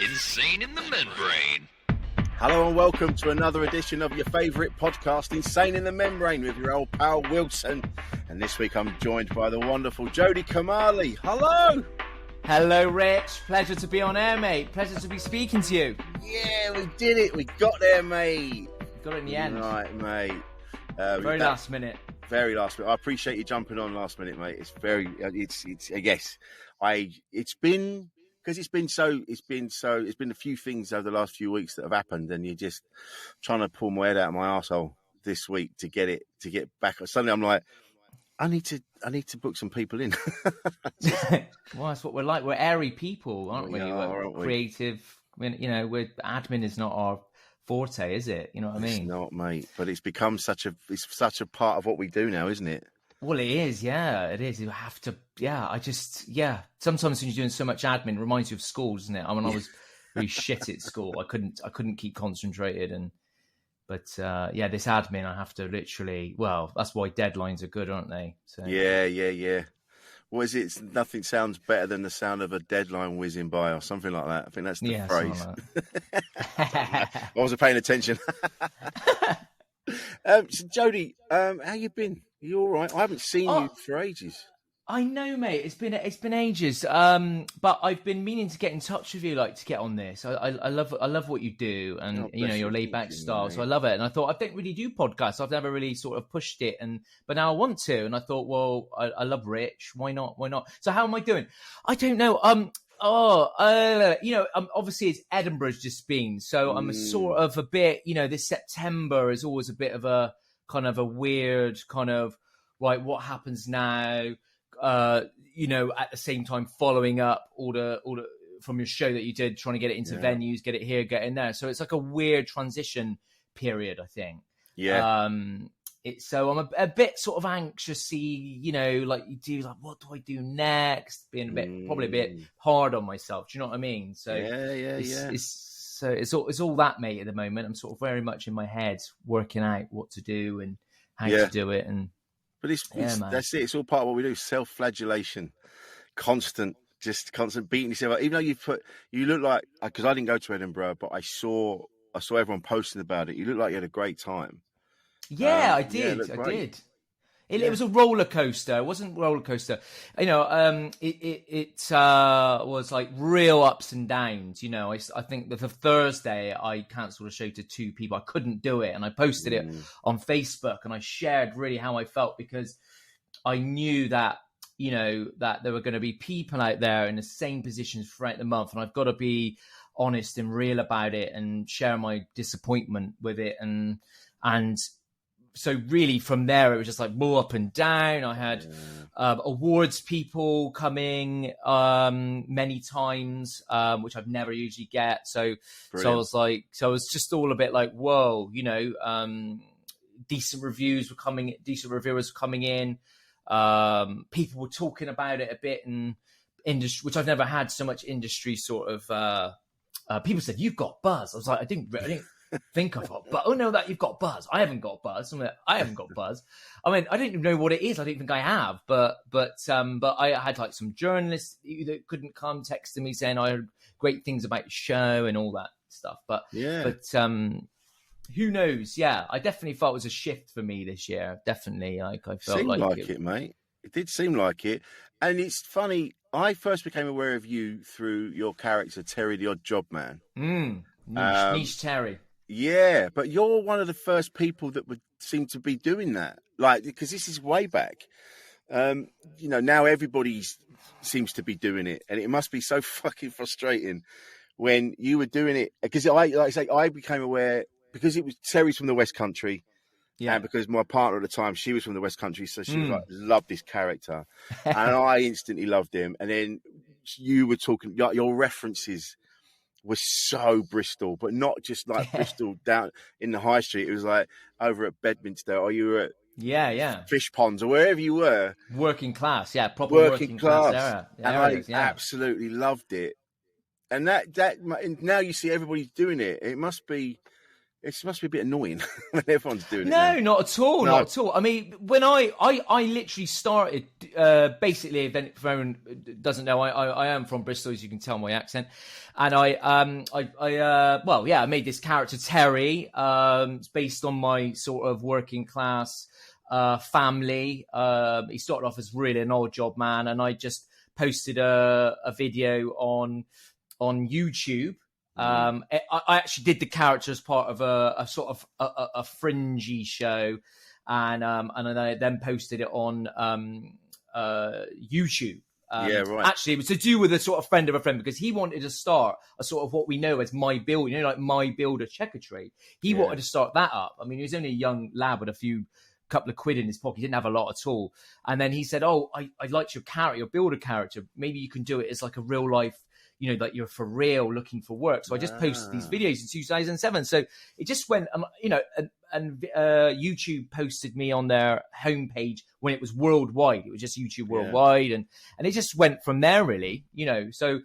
Insane in the Membrane. Hello and welcome to another edition of your favourite podcast, Insane in the Membrane, with your old pal Wilson. And this week I'm joined by the wonderful Jody Kamali. Hello! Hello, Rich. Pleasure to be on air, mate. Pleasure to be speaking to you. Yeah, we did it. We got there, mate. Got it in the end. Right, mate. Very last minute. Very last minute. I appreciate you jumping on last minute, mate. It's been a few things over the last few weeks that have happened, and you're just trying to pull my head out of my arsehole this week to get back. Suddenly I'm like, I need to book some people in. Well, that's what we're like. We're airy people, aren't we? Aren't we? Creative. We're admin is not our forte, is it? You know what I mean? It's not, mate. But it's become such a part of what we do now, isn't it? Well, it is. Yeah, it is. You have to. Yeah, Sometimes when you're doing so much admin, it reminds you of school, doesn't it? I mean, I was really shit at school. I couldn't keep concentrated, But this admin, I have to literally. Well, that's why deadlines are good, aren't they? So Yeah. What is it? Nothing sounds better than the sound of a deadline whizzing by, or something like that. I think that's the phrase. Like I wasn't paying attention. So Jody, how you been? Are you all right? I haven't seen you for ages. I know, mate. It's been ages. But I've been meaning to get in touch with you, to get on this. I love what you do, and your laid back style. Mate. So I love it. And I thought I don't really do podcasts. I've never really sort of pushed it, but now I want to. And I thought, well, I love Rich. Why not? So how am I doing? I don't know. Obviously it's Edinburgh's just been, so I'm sort of a bit. This September is always a bit of a kind of a weird kind of right. What happens now? At the same time following up all the from your show that you did, trying to get it into venues, get it here, get in there. So it's like a weird transition period, I think. Yeah. So I'm a bit sort of anxiously, like you do, like, what do I do next? Being probably a bit hard on myself. Do you know what I mean? So It's all that, mate, at the moment. I'm sort of very much in my head working out what to do and how to do it. But that's it. It's all part of what we do. Self-flagellation, constant beating yourself up. Even though you look like, because I didn't go to Edinburgh, but I saw everyone posting about it. You look like you had a great time. Yeah, I did. I did. It was a roller coaster. It wasn't a roller coaster. It was like real ups and downs. I think that the Thursday I cancelled a show to 2 people. I couldn't do it, and I posted it on Facebook, and I shared really how I felt, because I knew that that there were going to be people out there in the same positions throughout the month, and I've got to be honest and real about it and share my disappointment with it, and. So really from there, it was just like more up and down. I had awards people coming many times, which I've never usually get. So I was just all a bit like, whoa, decent reviewers were coming in. People were talking about it a bit in industry, which I've never had so much industry sort of. People said, "You've got buzz." I was like, I didn't think of it, but that you've got buzz. I haven't got buzz. I haven't got buzz. I mean, I don't even know what it is. I don't think I have, but I had like some journalists that couldn't come texting me saying I heard great things about the show and all that stuff. But who knows? Yeah, I definitely felt it was a shift for me this year. Definitely, I felt seemed like it, mate. It did seem like it, and it's funny. I first became aware of you through your character Terry, the Odd Job Man. Niche Terry. Yeah, but you're one of the first people that would seem to be doing that. Because this is way back. Now everybody seems to be doing it, and it must be so fucking frustrating when you were doing it. Because I became aware because it was Terry's from the West Country, and because my partner at the time, she was from the West Country, so she was like, loved this character, and I instantly loved him. And then you were talking, your references was so Bristol, but not just like Bristol down in the high street. It was like over at Bedminster, or you were at Fish Ponds, or wherever you were. Working class, proper working class era. And I absolutely loved it. And that now you see everybody's doing it. It must be It must be a bit annoying when everyone's doing it. No, now. not at all. No. Not at all. I mean, when I literally started, basically, if anyone doesn't know, I am from Bristol, as you can tell my accent. And I made this character, Terry. It's based on my sort of working class family. He started off as really an odd job man. And I just posted a video on YouTube. I actually did the character as part of a sort of a fringy show, and I then posted it on YouTube. Right. Actually, it was to do with a sort of friend of a friend, because he wanted to start a sort of what we know as My Build, like My Builder Checker Trade. He wanted to start that up. I mean, he was only a young lad with couple of quid in his pocket. He didn't have a lot at all. And then he said, "Oh, I liked your character, your builder character. Maybe you can do it as like a real life, like you're for real looking for work." So I just posted these videos in 2007. So it just went, and YouTube posted me on their homepage when it was worldwide. It was just YouTube worldwide, and it just went from there, really. So.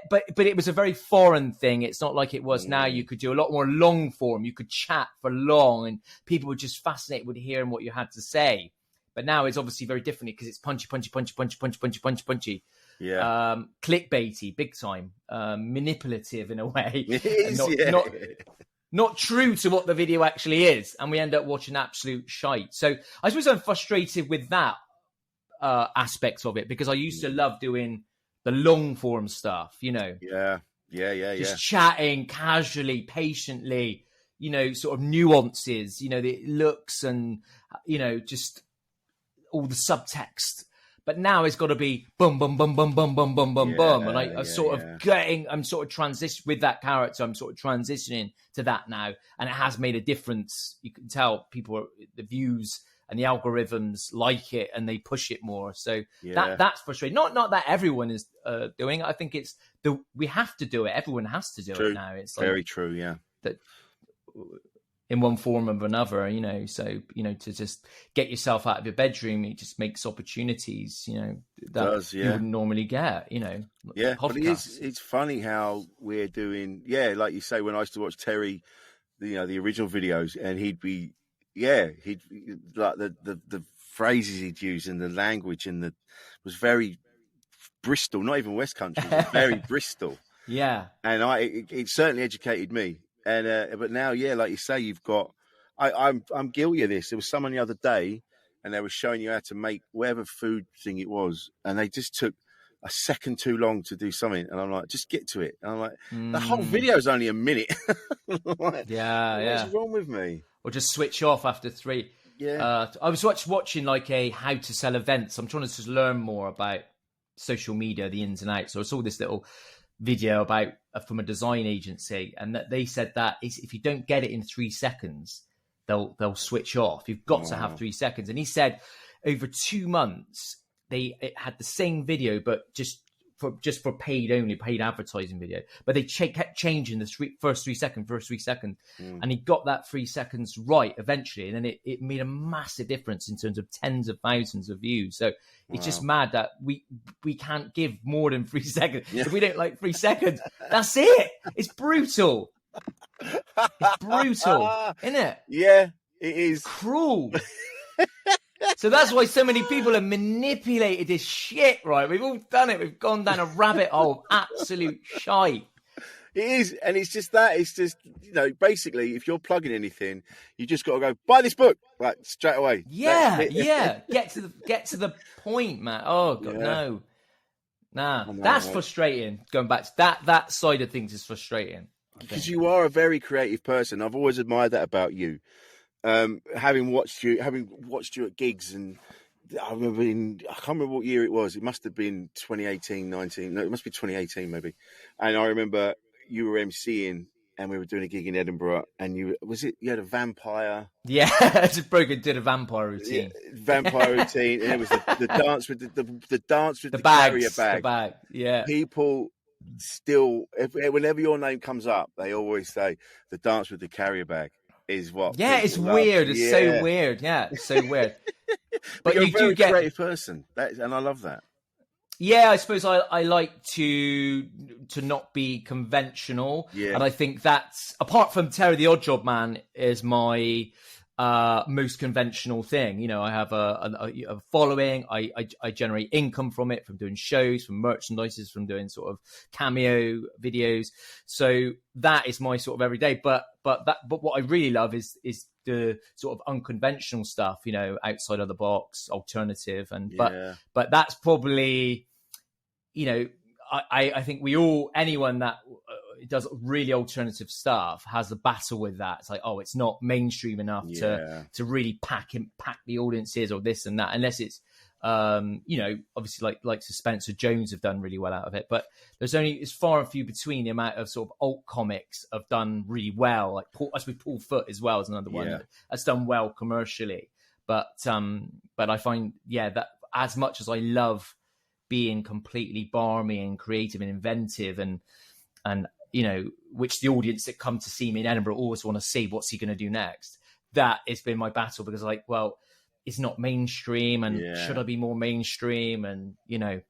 But it was a very foreign thing. It's not like it was now. You could do a lot more long form. You could chat for long, and people were just fascinated with hearing what you had to say. But now it's obviously very different because it's punchy. Yeah. Clickbaity, big time. Manipulative in a way. It is, not true to what the video actually is. And we end up watching absolute shite. So I suppose I'm frustrated with that aspect of it, because I used to love doing the long form stuff, just chatting casually, patiently, sort of nuances, the looks and, just all the subtext. But now it's got to be boom, boom, boom, boom, boom, boom, boom, boom, boom. And I'm sort of transition with that character. I'm sort of transitioning to that now. And it has made a difference. You can tell the views and the algorithms like it, and they push it more. So that's frustrating. Not that everyone is doing it. I think it's we have to do it. Everyone has to do it now. It's like, very true. Yeah. That in one form or another, So to just get yourself out of your bedroom, it just makes opportunities, that you wouldn't normally get. Yeah, but it's funny how we're doing. Yeah, like you say, when I used to watch Terry, the original videos, and he'd like the phrases he'd use and the language and was very Bristol, not even West Country, it was very Bristol. Yeah, and it certainly educated me. And but now, like you say, you've got. I'm guilty of this. There was someone the other day, and they were showing you how to make whatever food thing it was, and they just took a second too long to do something, and I'm like, just get to it. And I'm like, the whole video is only a minute. Like, what's wrong with me? Or just switch off after 3. Yeah. I was watching like a how to sell events. I'm trying to just learn more about social media, the ins and outs. So I saw this little video from a design agency, and that they said that if you don't get it in 3 seconds, they'll switch off. You've got to have 3 seconds. And he said over 2 months, it had the same video, but just for paid advertising video, but they kept changing the first 3 seconds, and he got that 3 seconds right eventually, and then it made a massive difference in terms of tens of thousands of views. So it's just mad that we can't give more than 3 seconds. If we don't like 3 seconds, that's it. It's brutal. It's brutal, isn't it? Yeah, it is cruel. So that's why so many people have manipulated this shit, right? We've all done it. We've gone down a rabbit hole of absolute shite. It is, and it's just that. It's just, basically, if you're plugging anything, you just got to go, buy this book, like, straight away. Yeah. Get to the point, man. Oh, God, no. Nah, that's frustrating. Going back to that side of things is frustrating. Because you are a very creative person. I've always admired that about you. Having watched you at gigs, and I can't remember what year it was. It must have been 2018, 19. No, it must be 2018 maybe. And I remember you were emceeing, and we were doing a gig in Edinburgh, and you had a vampire. Yeah, just did a vampire routine. Yeah, vampire routine, and it was the dance with the dance with the bags, carrier bag. The bag, yeah. People still, whenever your name comes up, they always say the dance with the carrier bag is what. Yeah, it's weird. It's so weird. Yeah, it's so weird. But you're a very creative person, and I love that. Yeah, I suppose I like to not be conventional, Yeah. and I think that's, apart from Terry the Oddjob Man, is my most conventional thing. You know, I have a following. I generate income from it, from doing shows, from merchandises, from doing sort of cameo videos. So that is my sort of everyday. But what I really love is the sort of unconventional stuff, you know, outside of the box, alternative, and Yeah. but that's probably, you know, I think anyone that does really alternative stuff has a battle with that. It's like, oh, it's not mainstream enough to really pack the audiences or this and that, unless it's you know, obviously like Spencer Jones have done really well out of it, but it's far and few between the amount of sort of alt comics have done really well. Like Paul Foot as well is another one that's done well commercially. But I find that as much as I love being completely barmy and creative and inventive and you know, which the audience that come to see me in Edinburgh always want to see, what's he going to do next? That has been my battle, because like, well, it's not mainstream, and should I be more mainstream? And, you know,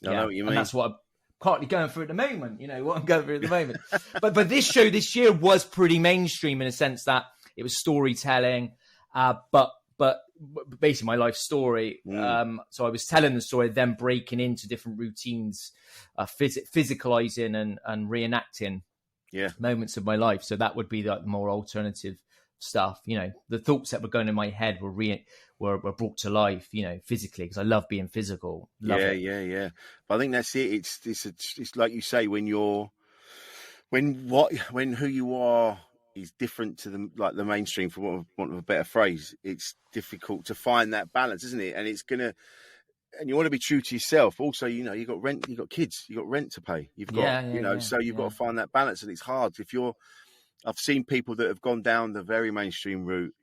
I know what you mean. And that's what I'm partly going through at the moment, you know, what I'm going through at the moment. but this show this year was pretty mainstream in a sense that it was storytelling, but basically my life story. So I was telling the story, then breaking into different routines, physicalizing and reenacting moments of my life. So that would be the more alternative stuff. You know, the thoughts that were going in my head were brought to life, you know, physically, because I love being physical. Yeah. But I think that's it. It's like you say, when who you are is different to the mainstream, for want of a better phrase. It's difficult to find that balance, isn't it? And and you want to be true to yourself. Also, you know, you've got rent, you've got kids, you've got rent to pay. You've got, so you've got to find that balance, and it's hard. I've seen people that have gone down the very mainstream route,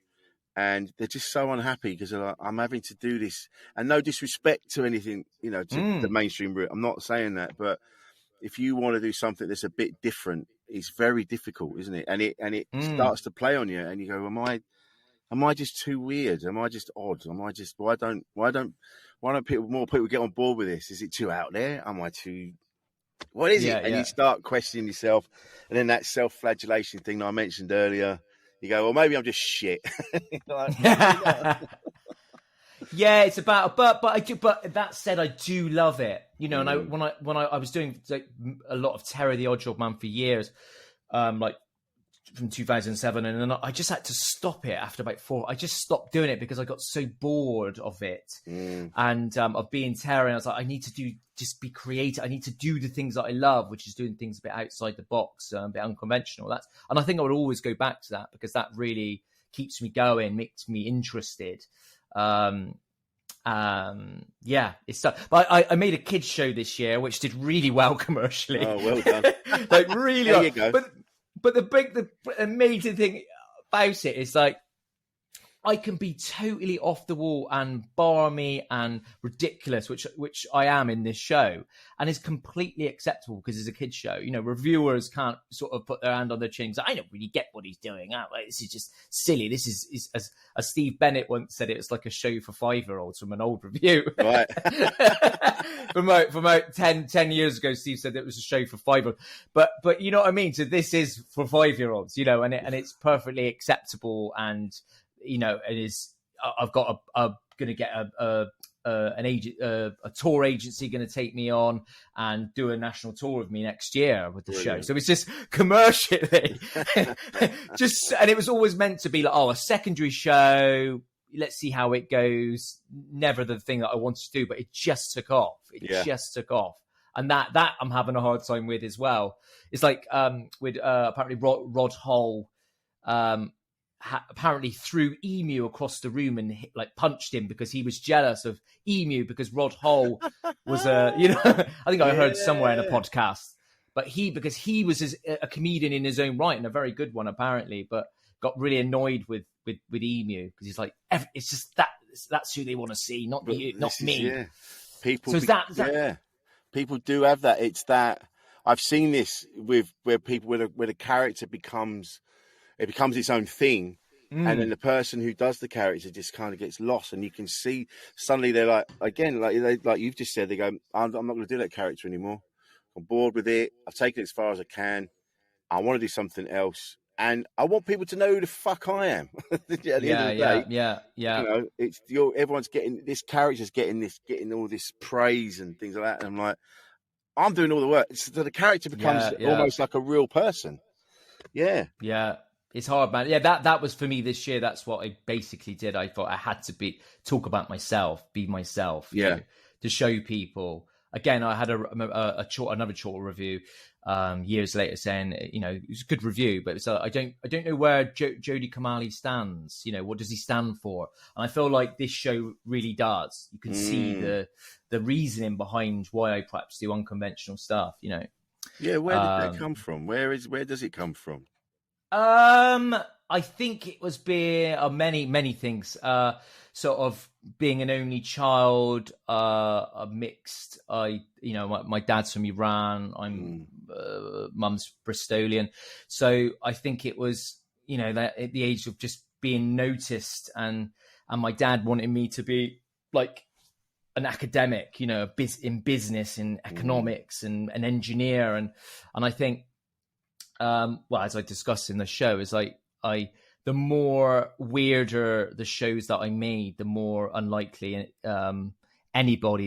and they're just so unhappy because they're like, I'm having to do this, and no disrespect to anything, you know, to the mainstream route. I'm not saying that, but if you want to do something that's a bit different, it's very difficult, isn't it? And it starts to play on you, and you go, am I just too weird? Am I just odd? Am I just why don't more people get on board with this? Is it too out there? Am I too? What is it? And you start questioning yourself, and then that self-flagellation thing that I mentioned earlier. You go, well, maybe I'm just shit. Yeah, it's about, but that said, I do love it, you know. And when I was doing like a lot of Terry the Oddjob Man for years, like from 2007, and then I just had to stop it after about 4. I just stopped doing it because I got so bored of it, and of being Terry. And I was like, I need to just be creative. I need to do the things that I love, which is doing things a bit outside the box, a bit unconventional. And I think I would always go back to that, because that really keeps me going, makes me interested. It's tough. But I made a kids show this year which did really well commercially. Oh, well done. Like really there you go. But the amazing thing about it is, like, I can be totally off the wall and barmy and ridiculous, which I am in this show, and is completely acceptable because it's a kids show. You know, reviewers can't sort of put their hand on their chin. I don't really get what he's doing. Like, this is just silly. This is as Steve Bennett once said, it's like a show for 5-year-olds, from an old review. Right. from about 10 years ago, Steve said it was a show for 5-year-olds. But you know what I mean? So this is for 5-year-olds, you know, and it's perfectly acceptable. And you know, it is. I've got going to get a tour agency going to take me on and do a national tour with me next year with the show. So it's just commercially, and it was always meant to be like, a secondary show. Let's see how it goes. Never the thing that I wanted to do, but it just took off. Just took off. And that I'm having a hard time with as well. It's like with apparently Rod Hull. Apparently threw Emu across the room and punched him because he was jealous of Emu, because Rod Hull was I think I heard somewhere in a podcast, but because he was a comedian in his own right, and a very good one apparently, but got really annoyed with Emu because he's like, it's just that's who they want to see, not you, not me. People. So people do have that. It's that I've seen this with where the character becomes its own thing. And then the person who does the character just kind of gets lost, and you can see suddenly they're like, again, like you've just said, they go, I'm not going to do that character anymore. I'm bored with it. I've taken it as far as I can. I want to do something else, and I want people to know who the fuck I am. At the end of the day, yeah. You know, it's everyone's getting this character's getting all this praise and things like that, and I'm like, I'm doing all the work. So the character becomes almost like a real person. Yeah. It's hard, man. Yeah, that was for me this year. That's what I basically did. I thought I had to talk about myself, be myself. To show people. Again, I had another short review years later saying, you know, it was a good review, but it's I don't know where Jody Kamali stands. You know, what does he stand for? And I feel like this show really does. You can see the reasoning behind why I perhaps do unconventional stuff. You know. Yeah, where did that come from? Where does it come from? I think it was many things. Sort of being an only child, a mixed. My dad's from Iran. I'm mum's Bristolian, so I think it was, you know, that at the age of just being noticed, and my dad wanted me to be like an academic, you know, in business, in economics, and an engineer, and I think. As I discussed in the show, is like the more weirder the shows that I made, the more unlikely anyone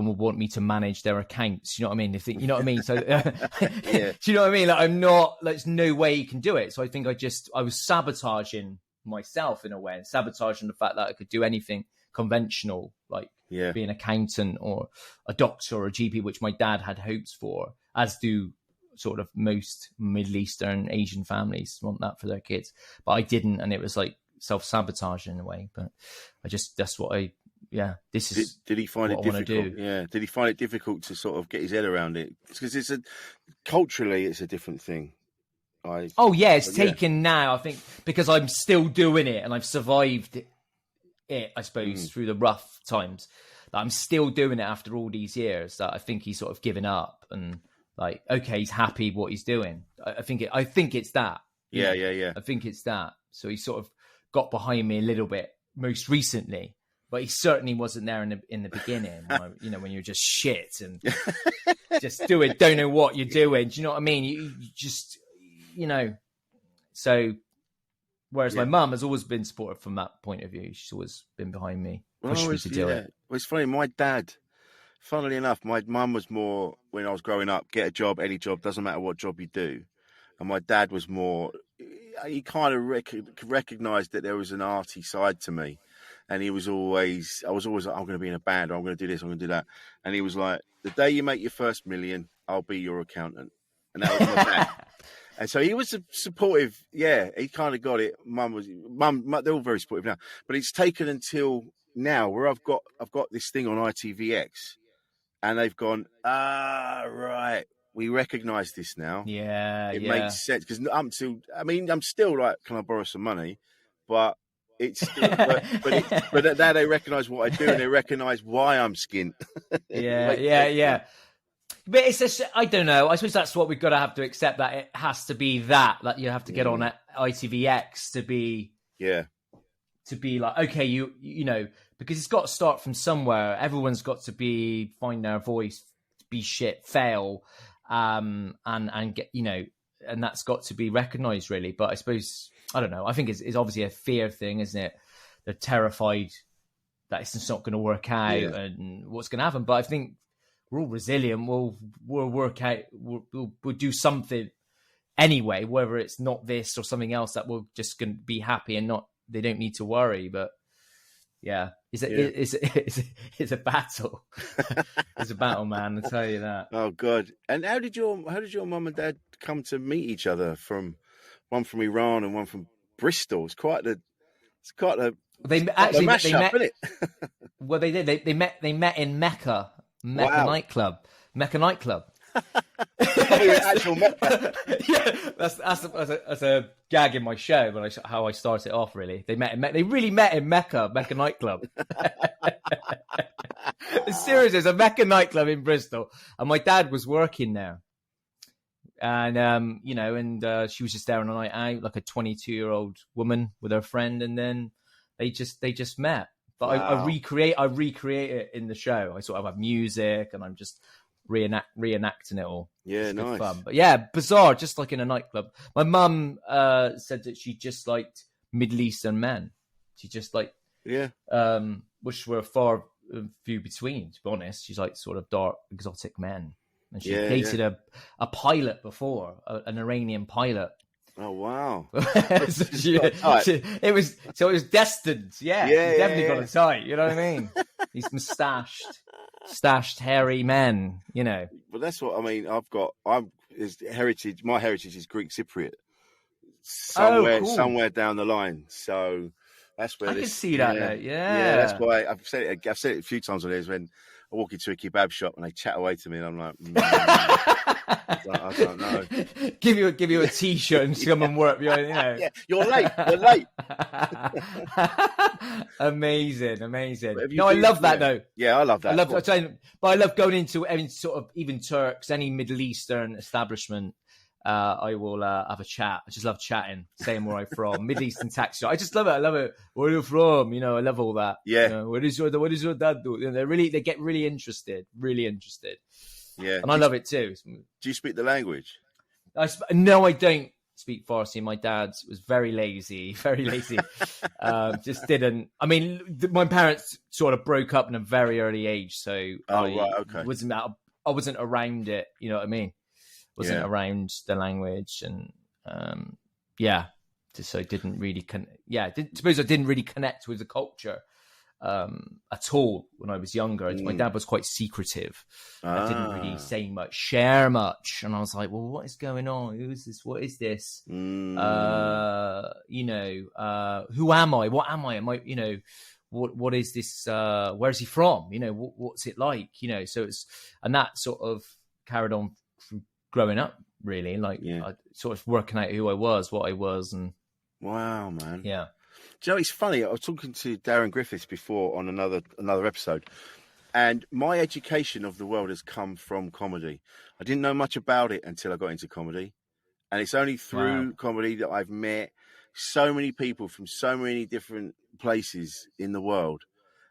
would want me to manage their accounts. You know what I mean? You know what I mean? So, do you know what I mean? Like, I'm not. There's no way you can do it. So I think I was sabotaging myself in a way, and sabotaging the fact that I could do anything conventional, like be an accountant or a doctor or a GP, which my dad had hopes for, as do sort of most Middle Eastern Asian families want that for their kids. But I didn't, and it was like self-sabotage in a way. But did he find it difficult? Yeah. Did he find it difficult to sort of get his head around it? Because culturally, it's a different thing. It's taken now, I think, because I'm still doing it and I've survived it, I suppose, through the rough times, that I'm still doing it after all these years, that I think he's sort of given up and like, okay, he's happy what he's doing. I think it's that. Yeah. I think it's that. So he sort of got behind me a little bit most recently, but he certainly wasn't there in the beginning. When you're just shit and just don't know what you're doing. Do you know what I mean? You just, you know, so. Whereas my mum has always been supportive from that point of view. She's always been behind me, pushing me to do it. Well, it's funny. My dad, funnily enough, my mum was more, when I was growing up, get a job, any job, doesn't matter what job you do. And my dad was more, he kind of recognised that there was an arty side to me. And I was always like, I'm going to be in a band, or I'm going to do this, I'm going to do that. And he was like, the day you make your first million, I'll be your accountant. And that was my dad. And so he was supportive. Yeah, he kind of got it. Mum, they're all very supportive now. But it's taken until now where I've got this thing on ITVX, and they've gone, right, we recognise this now. Yeah, it makes sense, because I'm still like, can I borrow some money? But it's still, but now they recognise what I do, and they recognise why I'm skint. Yeah. But it's I don't know. I suppose that's what we've got to have to accept, that it has to be that you have to get on at ITVX to be like, okay, you know, because it's got to start from somewhere. Everyone's got to find their voice, be shit, fail, and get, you know, and that's got to be recognised really. But I suppose, I don't know. I think it's obviously a fear thing, isn't it? They're terrified that it's not going to work out and what's going to happen. But I think we're all resilient. We'll work out. We'll do something anyway, whether it's not this or something else, that we're just going to be happy and not. They don't need to worry. But yeah, it's a battle. It's a battle, man. I'll tell you that. Oh God! And how did your mum and dad come to meet each other? One from Iran and one from Bristol. It's quite a They mashup, isn't it? Well, they did. They met in Mecca. Nightclub. Mecca nightclub. Actual Mecca. Yeah, that's a gag in my show, but how I start it off. Really, they really met in Mecca nightclub. It's serious. There's a Mecca nightclub in Bristol, and my dad was working there. And she was just there on a night out, like a 22-year-old woman with her friend, and then they just met. But I recreate it in the show. I sort of have music, and I'm just reenacting it all. Yeah, it's nice. Fun. But yeah, bizarre, just like in a nightclub. My mum said that she just liked Middle Eastern men. She just like, which were far few between, to be honest. She's like sort of dark, exotic men. And she dated a pilot before, an Iranian pilot. Oh wow! It was destined. Yeah, definitely got a type. You know what I mean? These stashed, hairy men. You know. But that's what I mean. My heritage is Greek Cypriot. Somewhere down the line. So that's where I can see that. Yeah, that's why I've said it a few times on this. When I walk into a kebab shop and they chat away to me, and I'm like, I don't know. Give you a T-shirt and come and work. Yeah, you're late. Amazing. No, I love that though. Yeah, I love that. I love going into any sort of even Turks, any Middle Eastern establishment. I will have a chat. I just love chatting, saying where I'm from. Middle Eastern taxi. I just love it. I love it. Where are you from? I love all that. Yeah. What does your dad do? They get really interested. Yeah. And I love it too. Do you speak the language? No, I don't speak Farsi. My dad was very lazy. Just didn't. I mean, my parents sort of broke up in a very early age, so I wasn't around it. You know what I mean? Wasn't around the language, and so I didn't really suppose I didn't really connect with the culture at all when I was younger. My dad was quite secretive. I didn't really say much, share much, and I was like, well, what is going on? Who is this? What is this? Who am I? What am I? Am I, what is this? Where is he from? What's it like? So and that sort of carried on from growing up, really, I sort of working out who I was, what I was, and wow, man, yeah. Joe, it's funny. I was talking to Darren Griffiths before on another episode, and my education of the world has come from comedy. I didn't know much about it until I got into comedy, and it's only through comedy that I've met so many people from so many different places in the world.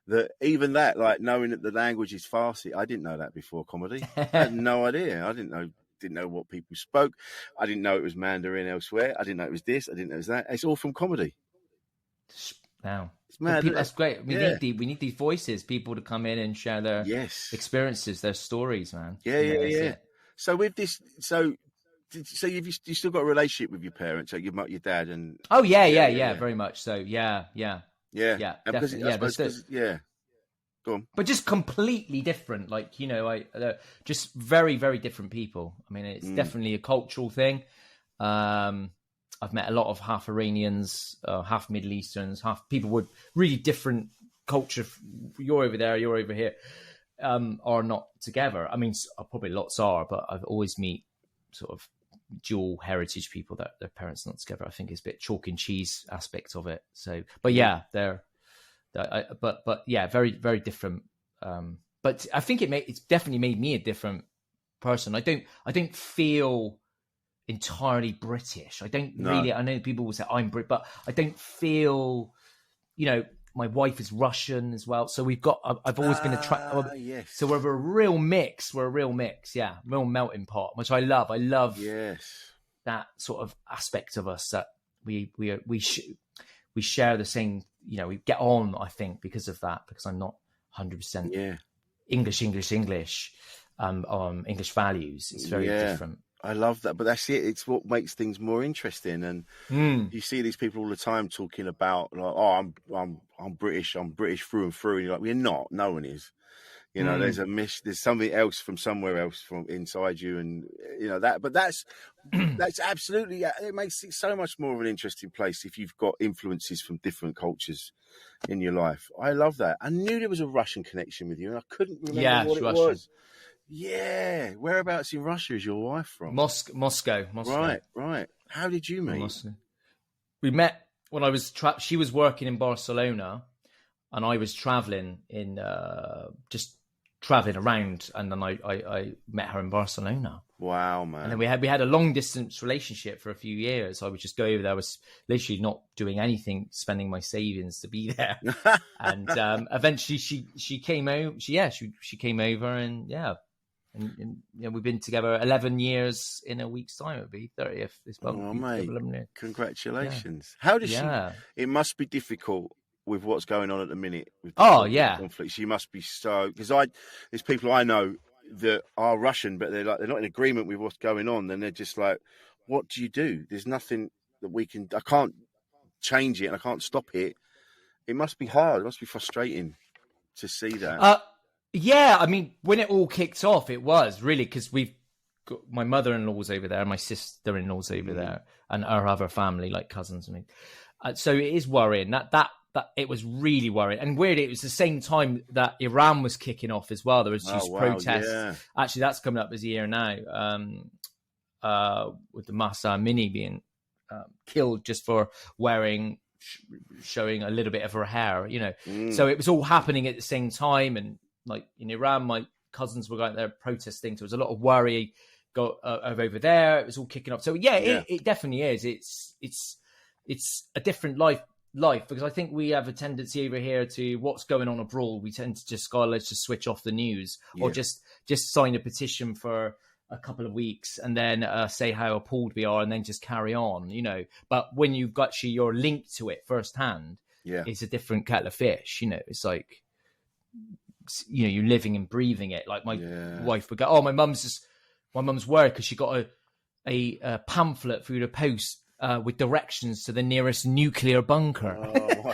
That even that, like knowing that the language is Farsi, I didn't know that before comedy. I had no idea. I didn't know what people spoke. I didn't know it was Mandarin elsewhere. I didn't know it was this. I didn't know it was that. It's all from comedy. Wow, it's mad. That's great. We need these voices, people to come in and share their experiences, their stories, man. Yeah. So with this, so you still got a relationship with your parents, like your dad and. Oh yeah, very much so. Yeah. Definitely. Go on. But just completely different, just very, very different people. I mean, it's definitely a cultural thing. I've met a lot of half Iranians, half Middle Easterns, half people with really different culture. You're over there, you're over here, are not together. I mean, probably lots are, but I've always meet sort of dual heritage people that their parents are not together. I think it's a bit chalk and cheese aspect of it. So, but yeah, but yeah, very, very different. But I think it's definitely made me a different person. I don't feel entirely British. I don't really. I know people will say I'm Brit, but I don't feel. My wife is Russian as well, so we've got. I've always been attracted. Yes. So we're a real mix. Yeah, real melting pot, which I love. I love. Yes. That sort of aspect of us that we share the same. We get on. I think because of that, because I'm not 100% English. English values. It's very different. I love that, but that's it. It's what makes things more interesting. And you see these people all the time talking about, like, "Oh, I'm British. I'm British through and through." And you're like, "We're not. No one is." There's there's something else from somewhere else from inside you, and that. But that's absolutely. It makes it so much more of an interesting place if you've got influences from different cultures in your life. I love that. I knew there was a Russian connection with you, and I couldn't remember what it was. Yeah, whereabouts in Russia is your wife from? Moscow. Right. How did you meet? Moscow. We met when I was she was working in Barcelona, and I was traveling in just traveling around, and then I met her in Barcelona. Wow, man! And then we had a long distance relationship for a few years. I would just go over there. I was literally not doing anything, spending my savings to be there. And eventually she came over. She came over, and we've been together 11 years in a week's time. It'll be 30th this month. Oh, mate! Congratulations! Yeah. How does she? It must be difficult with what's going on at the minute. With the conflict. She must be so, because there's people I know that are Russian, but they're not in agreement with what's going on. Then they're just like, what do you do? There's nothing that I can't change it, and I can't stop it. It must be hard. It must be frustrating to see that. Yeah, I mean, when it all kicked off, it was really, because we've got my mother-in-law's over there, my sister-in-law's over there, and our other family, like cousins and me. So it is worrying. That it was really worrying. And weird, it was the same time that Iran was kicking off as well. There was these protests. Yeah. Actually, that's coming up as a year now, with the Mahsa Amini being killed just for showing a little bit of her hair, So it was all happening at the same time. And like in Iran, my cousins were going there protesting. So there was a lot of worry over there. It was all kicking off. So it definitely is. It's a different life, because I think we have a tendency over here to what's going on abroad. We tend to just go, let's just switch off the news, or just sign a petition for a couple of weeks and then say how appalled we are and then just carry on, But when you've got you're linked to it firsthand, it's a different kettle of fish. It's like, you're living and breathing it. Like my wife would go, "Oh, my mum's worried because she got a pamphlet through the post." With directions to the nearest nuclear bunker. Oh,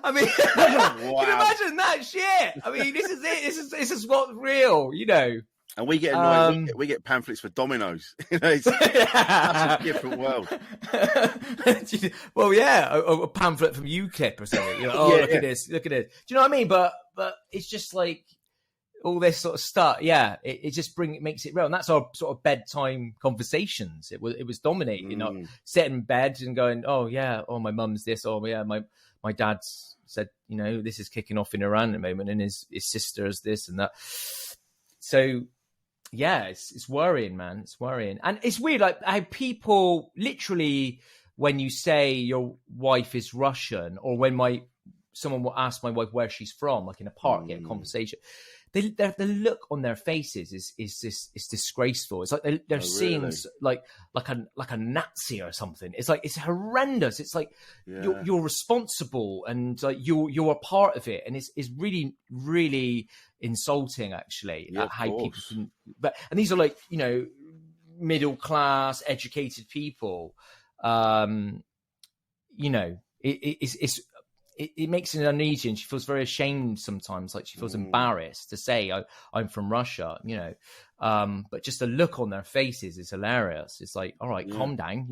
I mean, can you imagine that shit? I mean, this is it. This is what's real, And we get annoyed. We get pamphlets for Domino's. It's a different world. Well, a pamphlet from UKIP or something. Look at this. Do you know what I mean? But it's just like all this sort of stuff. Yeah, it just makes it real, and that's our sort of bedtime conversations. It was dominating. Sitting in bed and going, my mum's this. Oh yeah, my dad's said, this is kicking off in Iran at the moment, and his sister's this and that. So. Yeah, it's worrying, man. It's worrying. And it's weird, like how people literally, when you say your wife is Russian, or when someone will ask my wife where she's from, like in a park, get a conversation, the look on their faces is disgraceful. It's like they're seeing really? like a Nazi or something. It's like, it's horrendous. It's like you're responsible, and like you're a part of it, and it's really, really insulting, actually, at how people can. And these are like, middle class, educated people. It makes her uneasy, and she feels very ashamed sometimes. Like she feels embarrassed to say, I'm from Russia, but just the look on their faces is hilarious. It's like, all right, calm down,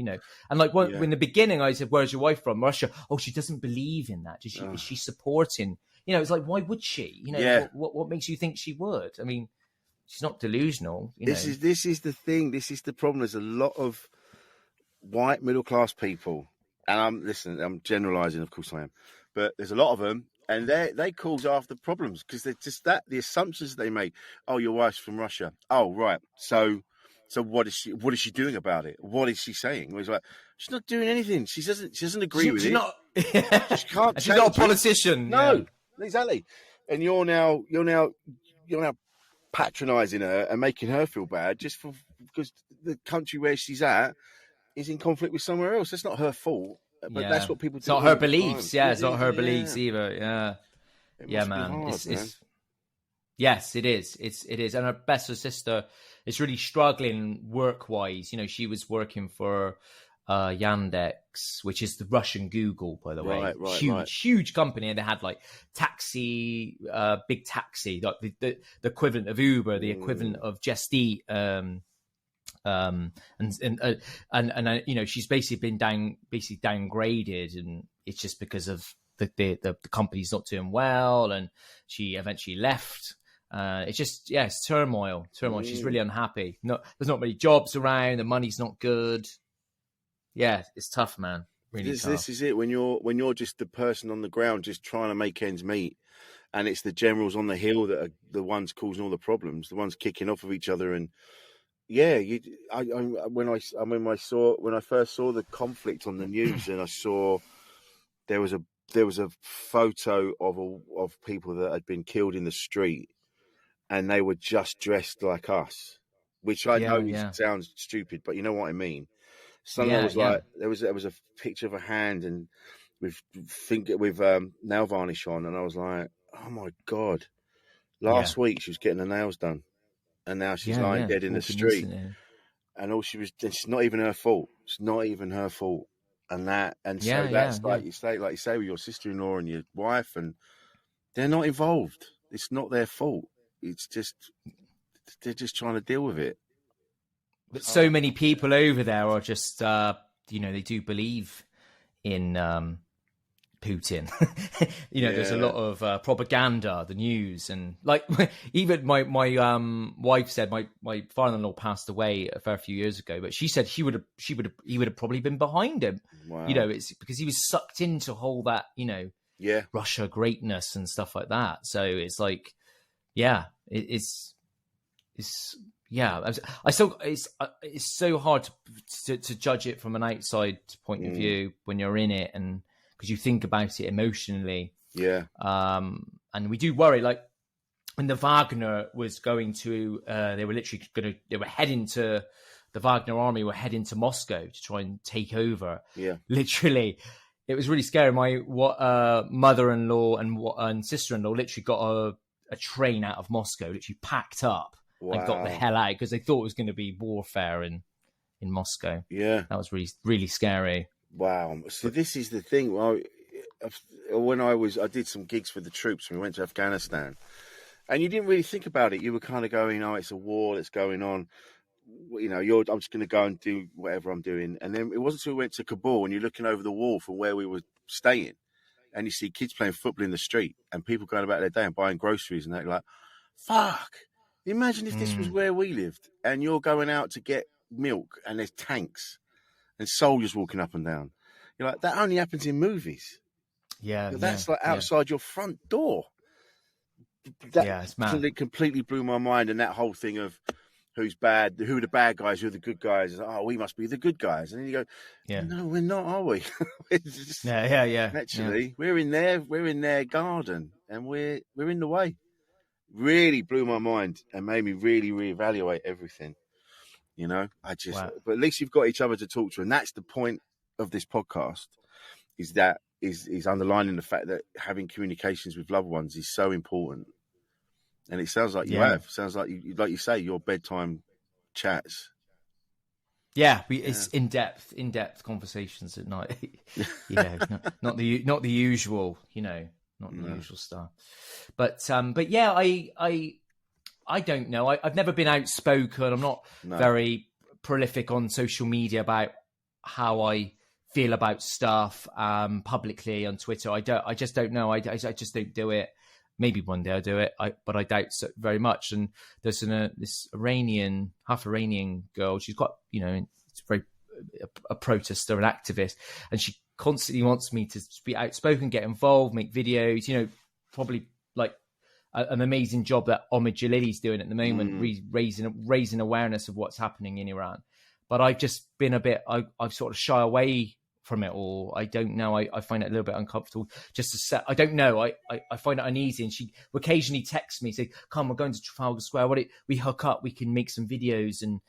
And like in the beginning, I said, where's your wife from? Russia. Oh, she doesn't believe in that. Is she supporting? It's like, why would she? What makes you think she would? I mean, she's not delusional. This is the thing. This is the problem. There's a lot of white middle class people, and I'm generalising, of course I am, but there's a lot of them, and they cause after problems because they're just the assumptions they make. Oh, your wife's from Russia. Oh, right. So what is she doing about it? What is she saying? Well, it's like, she's not doing anything. She doesn't agree with it. She can't. She's not a politician. No, exactly. And you're now patronising her and making her feel bad just because the country where she's at is in conflict with somewhere else. That's not her fault. But that's what people do. It's not her beliefs. Yeah, it's not her beliefs either. Yeah. Man. Yes, it is. It is. And her best sister is really struggling work-wise. She was working for Yandex, which is the Russian Google, by the way. Right. Huge company. And they had like taxi, big taxi, like the equivalent of Uber, the equivalent of Just Eat. And she's basically been downgraded, and it's just because of the company's not doing well, and she eventually left. It's just it's turmoil. She's really unhappy. There's not many jobs around. The money's not good. Yeah, it's tough, man. Really tough. This is it when you're just the person on the ground just trying to make ends meet, and it's the generals on the hill that are the ones causing all the problems, the ones kicking off of each other. And yeah, when I first saw the conflict on the news, and I saw there was a photo of people that had been killed in the street, and they were just dressed like us, which I know sounds stupid, but you know what I mean. Suddenly I was like, there was a picture of a hand and with nail varnish on, and I was like, oh my God. Last week she was getting her nails done, and now she's lying dead in the street. And it's not even her fault. It's not even her fault. And that's like you say with your sister-in-law and your wife, and they're not involved. It's not their fault. It's just they're just trying to deal with it. But so many people over there are just, they do believe in Putin. There's a lot of propaganda, the news, and like even my wife said my father-in-law passed away a fair few years ago, but she said he would have probably been behind him. Wow. It's because he was sucked into all that Russia greatness and stuff like that. So it's like, it's so hard to judge it from an outside point of view when you're in it, and because you think about it emotionally. And we do worry, like when the Wagner was going to, they were heading to, the Wagner army were heading to Moscow to try and take over. Literally, it was really scary. My mother-in-law and sister-in-law literally got a train out of Moscow, literally packed up. Wow. And got the hell out because they thought it was going to be warfare in Moscow. Yeah, that was really, really scary. Wow. So this is the thing. Well, when I did some gigs with the troops. We went to Afghanistan, and you didn't really think about it. You were kind of going, "Oh, it's a war that's going on." I'm just going to go and do whatever I'm doing. And then it wasn't until we went to Kabul, and you're looking over the wall from where we were staying, and you see kids playing football in the street, and people going about their day and buying groceries, and they're like, "Fuck." Imagine if this was where we lived, and you're going out to get milk, and there's tanks and soldiers walking up and down. You're like, that only happens in movies. That's like outside your front door. It's mad. It completely blew my mind, and that whole thing of who's bad, who are the bad guys, who are the good guys. Oh, we must be the good guys, and then you go, no, we're not, are we? Actually, we're in their garden, and we're in the way. Really blew my mind and made me really reevaluate everything. But at least you've got each other to talk to, and that's the point of this podcast. Is underlining the fact that having communications with loved ones is so important. And it sounds like you have. Sounds like you say, your bedtime chats. It's in depth conversations at night. not the usual. Not the usual stuff. But I don't know. I've never been outspoken. I'm not very prolific on social media about how I feel about stuff publicly on Twitter. I just don't know. I just don't do it. Maybe one day I'll do it, but I doubt so very much. And there's this half Iranian girl. She's got, it's very a protester, an activist, and she constantly wants me to be outspoken, get involved, make videos, probably like an amazing job that Omid Jalili's doing at the moment, raising awareness of what's happening in Iran. But I've just been I've sort of shy away from it all. I don't know. I find it a little bit uncomfortable just to set. I don't know. I find it uneasy. And she occasionally texts me, say, "Come, we're going to Trafalgar Square. We hook up, we can make some videos." And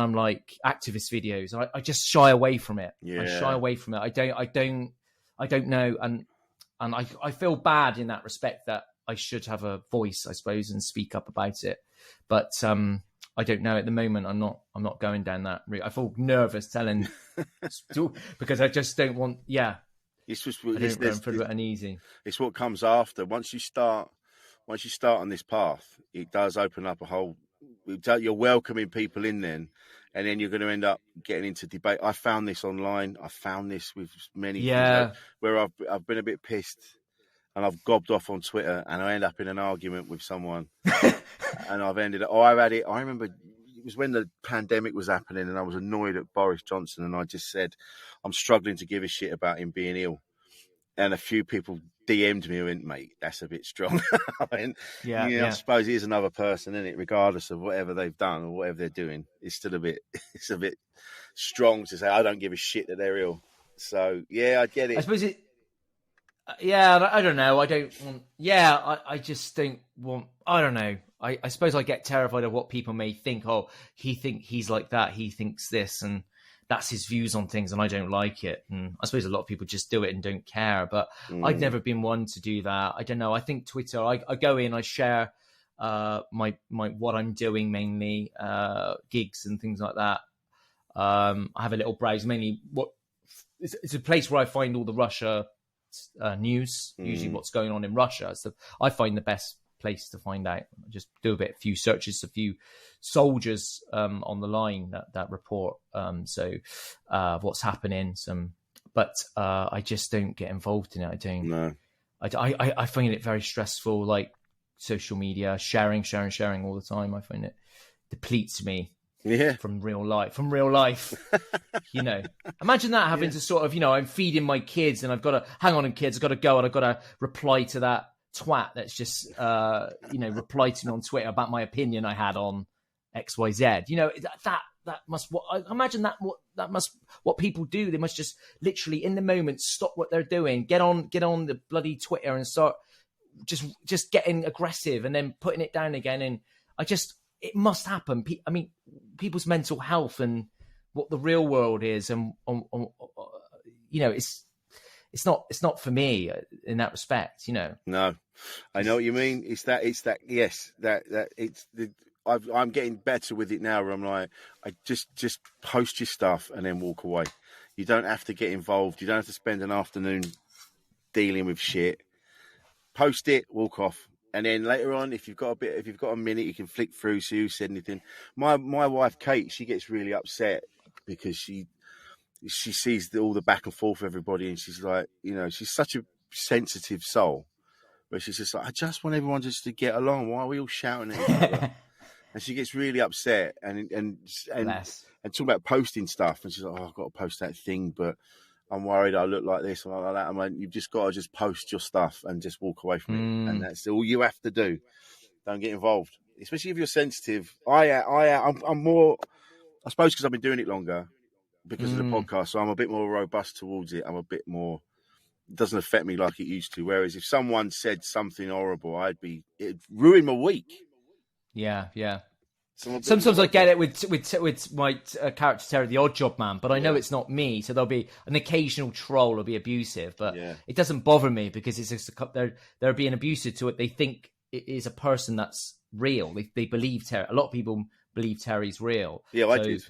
I'm like, activist videos. I just shy away from it. I shy away from it. I don't know. And I feel bad in that respect that I should have a voice, I suppose, and speak up about it. But I don't know. At the moment, I'm not going down that route. I feel nervous telling because I just don't want. Yeah, it's just I feel a bit uneasy. It's what comes after. Once you start on this path, it does open up a whole. You're welcoming people in then, and then you're going to end up getting into debate. I found this online. I found this with many things where I've been a bit pissed, and I've gobbed off on Twitter, and I end up in an argument with someone. And I've ended up. I remember it was when the pandemic was happening, and I was annoyed at Boris Johnson, and I just said, "I'm struggling to give a shit about him being ill." and a few people DM'd me and went, mate, that's a bit strong. I went, yeah. I suppose he is another person, isn't it? Regardless of whatever they've done or whatever they're doing, it's still a bit strong to say, I don't give a shit that they're ill. So, yeah, I get it. I suppose it... Yeah, I don't know. I don't want... Yeah, I just don't want... I don't know. I suppose I get terrified of what people may think. Oh, he's like that. He thinks this, and that's his views on things, and I don't like it. And I suppose a lot of people just do it and don't care. But I've never been one to do that. I don't know. I think Twitter, I go in, I share my what I'm doing, mainly gigs and things like that. I have a little browse, mainly it's a place where I find all the Russia news, usually what's going on in Russia. So I find the best place to find out. Just do a few searches, a few soldiers on the line that report what's happening. But I just don't get involved in it. I don't. No. I find it very stressful. Like social media, sharing all the time. I find it depletes me. Yeah. From real life. Imagine that having to sort of, I'm feeding my kids and I've got to hang on, and kids, I've got to go and I've got to reply to that twat that's just, replied to me on Twitter about my opinion I had on XYZ. That must, imagine what people do. They must just literally in the moment stop what they're doing, get on the bloody Twitter and start just getting aggressive and then putting it down again. And it must happen. I mean, people's mental health and what the real world is, and it's not for me in that respect. No, I know what you mean. I'm getting better with it now. Where I'm like, I just post your stuff and then walk away. You don't have to get involved. You don't have to spend an afternoon dealing with shit. Post it, walk off. And then later on, if you've got a minute, you can flick through, see who said anything. My wife Kate, she gets really upset because she sees all the back and forth of everybody, and she's like, she's such a sensitive soul, where she's just like, I just want everyone just to get along. Why are we all shouting at each other? And she gets really upset and talking about posting stuff, and she's like, oh, I've got to post that thing, but I'm worried I look like this and like that. I'm like, you've just got to just post your stuff and just walk away from it. And that's all you have to do. Don't get involved, especially if you're sensitive. I'm more, I suppose, because I've been doing it longer because of the podcast. So I'm a bit more robust towards it. I'm a bit more, it doesn't affect me like it used to. Whereas if someone said something horrible, it'd ruin my week. Yeah. Sometimes I get it with my character Terry, the Odd Job Man, but I know it's not me. So there'll be an occasional troll or be abusive, but it doesn't bother me because it's just they're being abusive to it. They think it is a person that's real. They believe Terry. A lot of people believe Terry's real. Yeah, I did.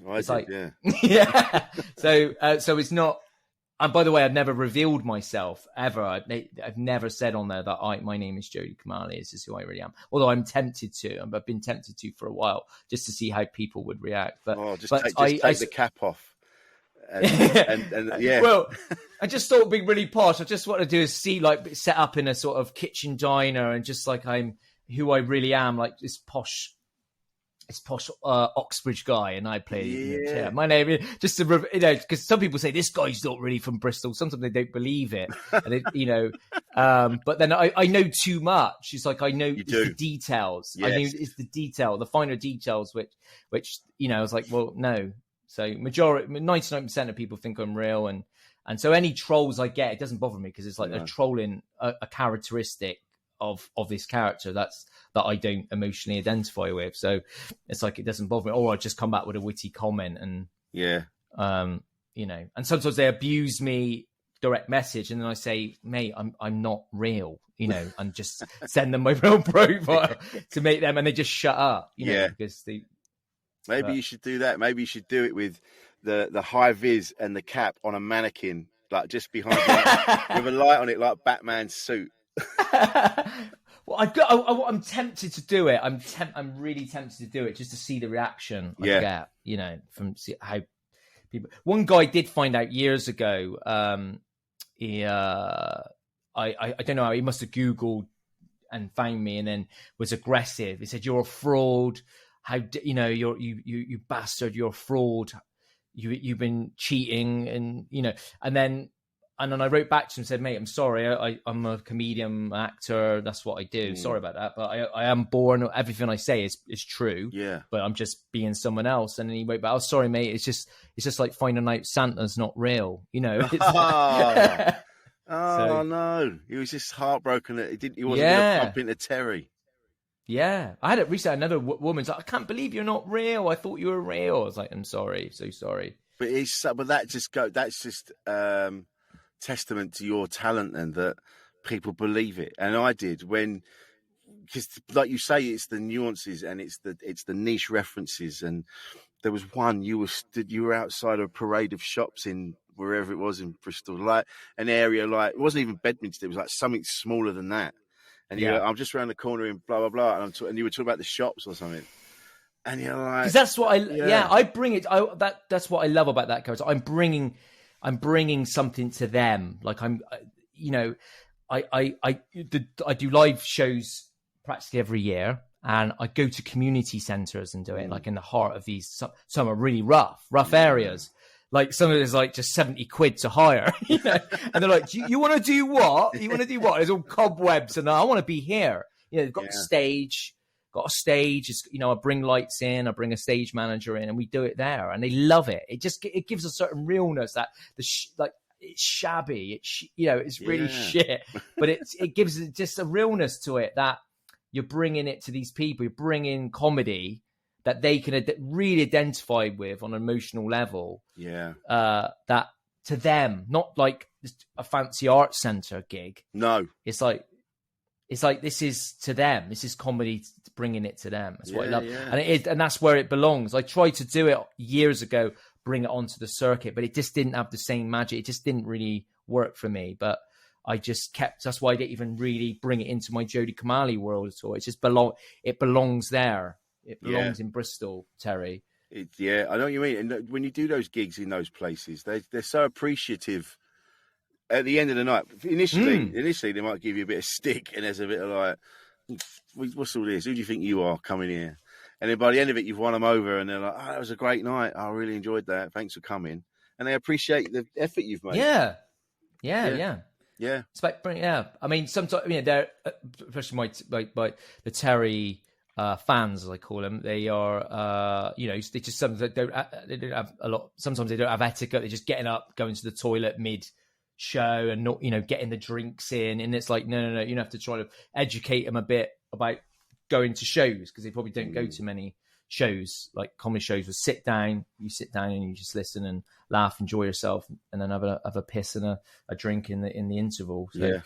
Yeah. So it's not. And by the way, I've never revealed myself ever. I've never said on there that my name is Jody Kamali. This is who I really am. Although I'm tempted to, and I've been tempted to for a while, just to see how people would react. But take the cap off. And yeah. Well, I just thought being really posh. I just what to do is set up in a sort of kitchen diner, and just like I'm who I really am, like this posh. It's posh Oxbridge guy, and I play my name. Just to because some people say this guy's not really from Bristol. Sometimes they don't believe it, and but then I know too much. It's like I know the details. Yes. I know it's the detail, the finer details, which I was like, well, no. So 99% of people think I'm real, and so any trolls I get, it doesn't bother me because it's like they're trolling a characteristic of this character that I don't emotionally identify with. So it's like it doesn't bother me. Or I just come back with a witty comment and and sometimes they abuse me direct message, and then I say, mate, I'm not real, and just send them my real profile to make them, and they just shut up, because maybe you should do that. Maybe you should do it with the high vis and the cap on a mannequin, like just behind you, with a light on it, like Batman's suit. Well, I'm tempted to do it. I'm really tempted to do it just to see the reaction I get, from how people. One guy did find out years ago. I don't know. He must have Googled and found me, and then was aggressive. He said, "You're a fraud. How you bastard. You're a fraud. You've been cheating," and and then then I wrote back to him and said, mate, I'm sorry. I'm a comedian, actor. That's what I do. Sorry about that. But I am born. Everything I say is true. Yeah. But I'm just being someone else. And then he wrote back, oh, sorry, mate. It's just like finding out Santa's not real. You know? Oh, no. He was just heartbroken that he wasn't going to bump into Terry. Yeah. I had it recently. Another woman's like, I can't believe you're not real. I thought you were real. I was like, I'm sorry. So sorry. But that's just testament to your talent, and that people believe it. And I did because like you say, it's the nuances and it's the niche references. And there was one, you were outside a parade of shops in wherever it was in Bristol, like an area, like it wasn't even Bedminster, it was like something smaller than that. And you go, I'm just around the corner in blah blah blah, and you were talking about the shops or something. And you're like, because that's what I bring it. That's what I love about that character. I'm bringing something to them. Like I do live shows practically every year, and I go to community centres and do it, like in the heart of these. Some are really rough areas. Like some of it is like just 70 quid to hire, you know. And they're like, you want to do what? You want to do what? There's all cobwebs, and I want to be here. You know, they've got got a stage. It's, you know, I bring lights in, I bring a stage manager in, and we do it there, and they love it. It gives a certain realness that like it's shabby, it's really shit, but it gives it just a realness to it that you're bringing it to these people. You're bringing comedy that they can really identify with on an emotional level. Yeah, that to them, not like a fancy art centre gig. No, it's like this is to them. This is comedy bringing it to them. That's what I love, and that's where it belongs. I tried to do it years ago, bring it onto the circuit, but it just didn't have the same magic. It just didn't really work for me. But I just kept. That's why I didn't even really bring it into my Jody Kamali world at all. It just It belongs there. It belongs in Bristol, Terry. I know what you mean. And when you do those gigs in those places, they're so appreciative. At the end of the night, initially they might give you a bit of stick, and there's a bit of like, what's all this? Who do you think you are coming here? And then by the end of it, you've won them over, and they're like, oh, that was a great night. I really enjoyed that. Thanks for coming. And they appreciate the effort you've made. Yeah. I mean, sometimes, they're, especially my the Terry fans, as I call them, they are, they just sometimes they don't have a lot. Sometimes they don't have etiquette. They're just getting up, going to the toilet mid show, and not, getting the drinks in. And it's like, no, you have to try to educate them a bit about going to shows, because they probably don't go to many shows, like comedy shows. Where you sit down and you just listen and laugh, enjoy yourself, and then have a piss and a drink in the interval. So,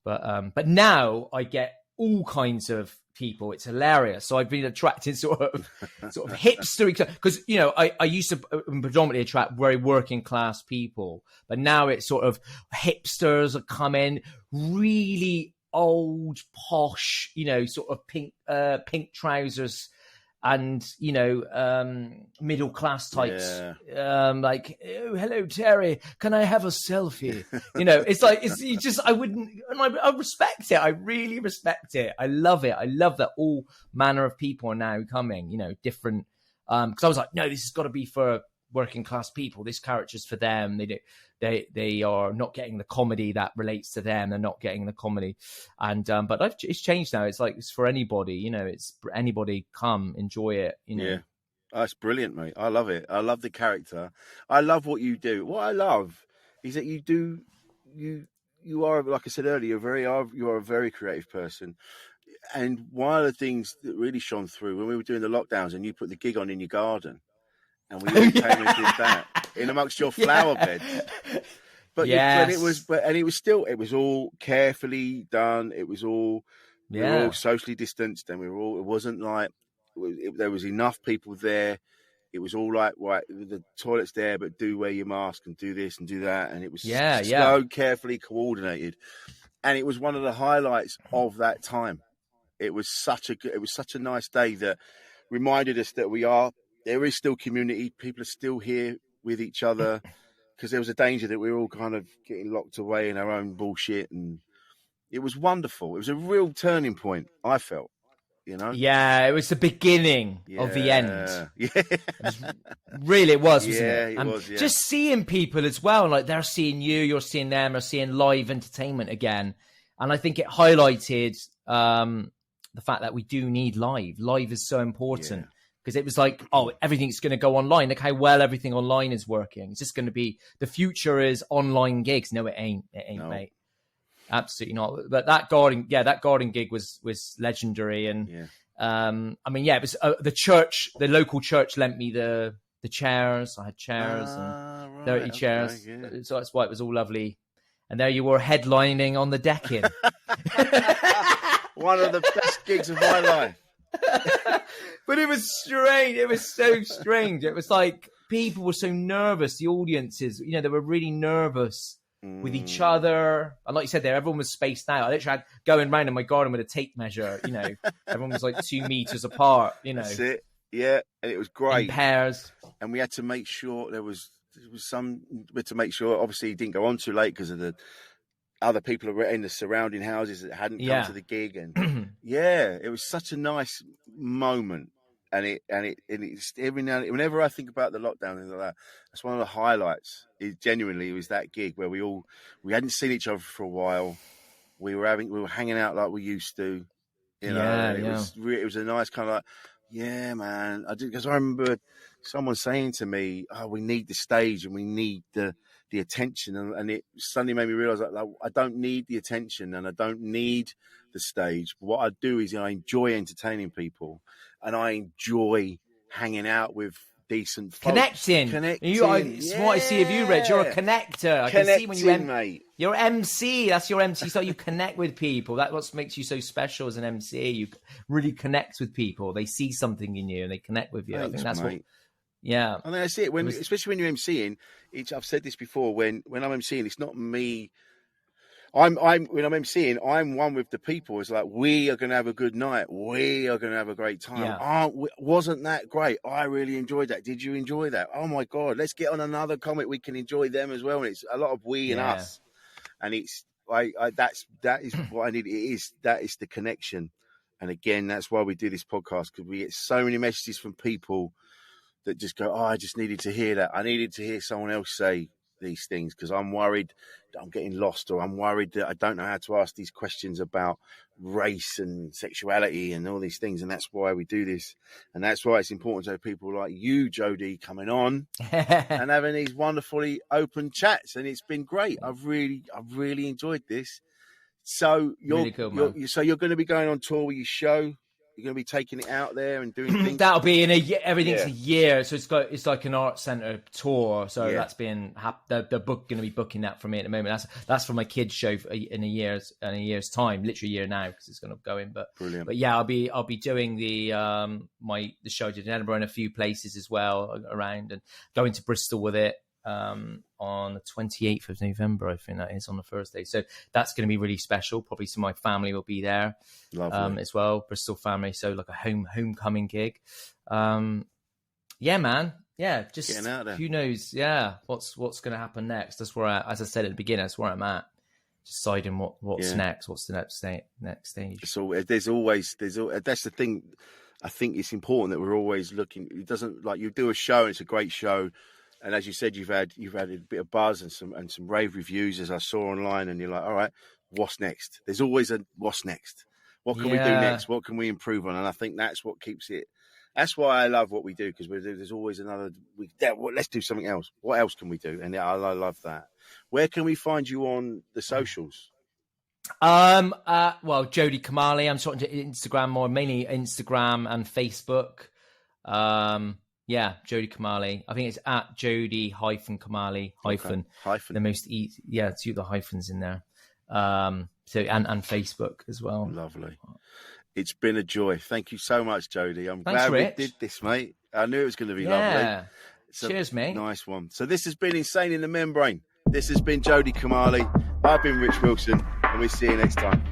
but now I get all kinds of people. It's hilarious. So I've been attracting sort of hipster, because I used to predominantly attract very working class people, but now it's sort of hipsters are coming, really old posh, sort of pink trousers, and middle class types, like, oh, hello Terry, can I have a selfie? It's like, I respect it. I really respect it. I love it. I love that all manner of people are now coming, different, because I was like, no, this has got to be for working class people. This character's for them. They are not getting the comedy that relates to them. They're not getting the comedy, and but it's changed now. It's like it's for anybody. It's for anybody. Come enjoy it. Yeah, that's brilliant, mate. I love it. I love the character. I love what you do. What I love is that you are, like I said earlier, you are a very creative person. And one of the things that really shone through when we were doing the lockdowns, and you put the gig on in your garden, and we all came and did that in amongst your flower beds. But it was all carefully done. It was all, we were all socially distanced, and it wasn't like, there was enough people there. It was all like, right, the toilet's there, but do wear your mask and do this and do that. And it was so carefully coordinated. And it was one of the highlights of that time. It was such a nice day that reminded us that there is still community. People are still here with each other, because there was a danger that we were all kind of getting locked away in our own bullshit. And it was wonderful. It was a real turning point, I felt. Yeah, it was the beginning of the end. Yeah. It was, wasn't it? And it was, yeah. Just seeing people as well, like they're seeing you, you're seeing them, they're seeing live entertainment again. And I think it highlighted the fact that we do need live. Live is so important. Because it was like, oh, everything's going to go online. Look how well everything online is working. It's just going to be, the future is online gigs. No, it ain't. It ain't, mate. Absolutely not. But that garden gig was legendary. And it was the local church lent me the chairs. I had chairs and 30 chairs. Okay, yeah. So that's why it was all lovely. And there you were headlining on the decking. One of the best gigs of my life. But it was strange. It was so strange. It was like people were so nervous. The audiences, they were really nervous with each other. And like you said there, everyone was spaced out. I literally had going around in my garden with a tape measure. Everyone was like 2 meters apart. That's it. Yeah, and it was great. In pairs. And we had to make sure we had to make sure, obviously, it didn't go on too late because of the other people who were in the surrounding houses that hadn't come to the gig. And it was such a nice moment. And it's every now and then, whenever I think about the lockdown and like that, that's one of the highlights. It genuinely was that gig where we hadn't seen each other for a while. We were hanging out like we used to. It was a nice kind of like, yeah, man. Because I remember someone saying to me, "Oh, we need the stage and we need the attention," and it suddenly made me realize that I don't need the attention and I don't need the stage. But what I do is I enjoy entertaining people and I enjoy hanging out with decent folks. Connecting. It's what I see of you, Rich. You're a connector. I can see when mate. You're MC. That's your MC. So you connect with people. That's what makes you so special as an MC. You really connect with people. They see something in you and they connect with you. Thanks, I think that's mate. what. Yeah, I mean, that's it. Especially when you're MCing, I've said this before. When I'm MCing, it's not me. When I'm MCing, I'm one with the people. It's like, we are going to have a good night. We are going to have a great time. Yeah. Wasn't that great? I really enjoyed that. Did you enjoy that? Oh my God, let's get on another comic. We can enjoy them as well. And it's a lot of we and us. And it's that is what I need. That is the connection. And again, that's why we do this podcast, because we get so many messages from people that just go, oh, I just needed to hear that. I needed to hear someone else say these things because I'm worried that I'm getting lost, or I'm worried that I don't know how to ask these questions about race and sexuality and all these things. And that's why we do this. And that's why it's important to have people like you, Jody, coming on and having these wonderfully open chats. And it's been great. I've really enjoyed this. So you're really cool, man. you're going to be going on tour with your show. You're going to be taking it out there and doing things. That'll be in a year. Everything's a year, so it's like an art centre tour. So that's been they're going to be booking that for me at the moment. That's for my kids' show in a year's time, literally a year now because it's going to go in. But brilliant. But yeah, I'll be doing the show in Edinburgh and a few places as well around, and going to Bristol with it. On the 28th of November, I think that is on the Thursday. So that's going to be really special. Probably some of my family will be there as well, Bristol family. So like a homecoming gig. Yeah, man. Yeah, just getting out there. Who knows? Yeah, what's going to happen next? That's where as I said at the beginning, that's where I'm at. Deciding what's next. What's the next stage? So there's always that's the thing. I think it's important that we're always looking. It doesn't, like, you do a show and it's a great show. And as you said, you've had a bit of buzz and some rave reviews, as I saw online, and you're like, all right, what's next? There's always a what's next. What can we do next? What can we improve on? And I think that's what keeps it. That's why I love what we do, because there's always another. Let's do something else. What else can we do? And I love that. Where can we find you on the socials? Well, Jody Kamali. I'm starting to Instagram more, mainly Instagram and Facebook. Yeah, Jody Kamali. I think it's at Jody-Kamali hyphen. The most easy. Yeah, it's the hyphens in there. So and Facebook as well. Lovely. It's been a joy. Thank you so much, Jody. I'm Thanks, glad Rich. we did this, mate. I knew it was going to be lovely. Cheers, mate. Nice one. So this has been Insane in the Membrane. This has been Jody Kamali. I've been Rich Wilson, and we'll see you next time.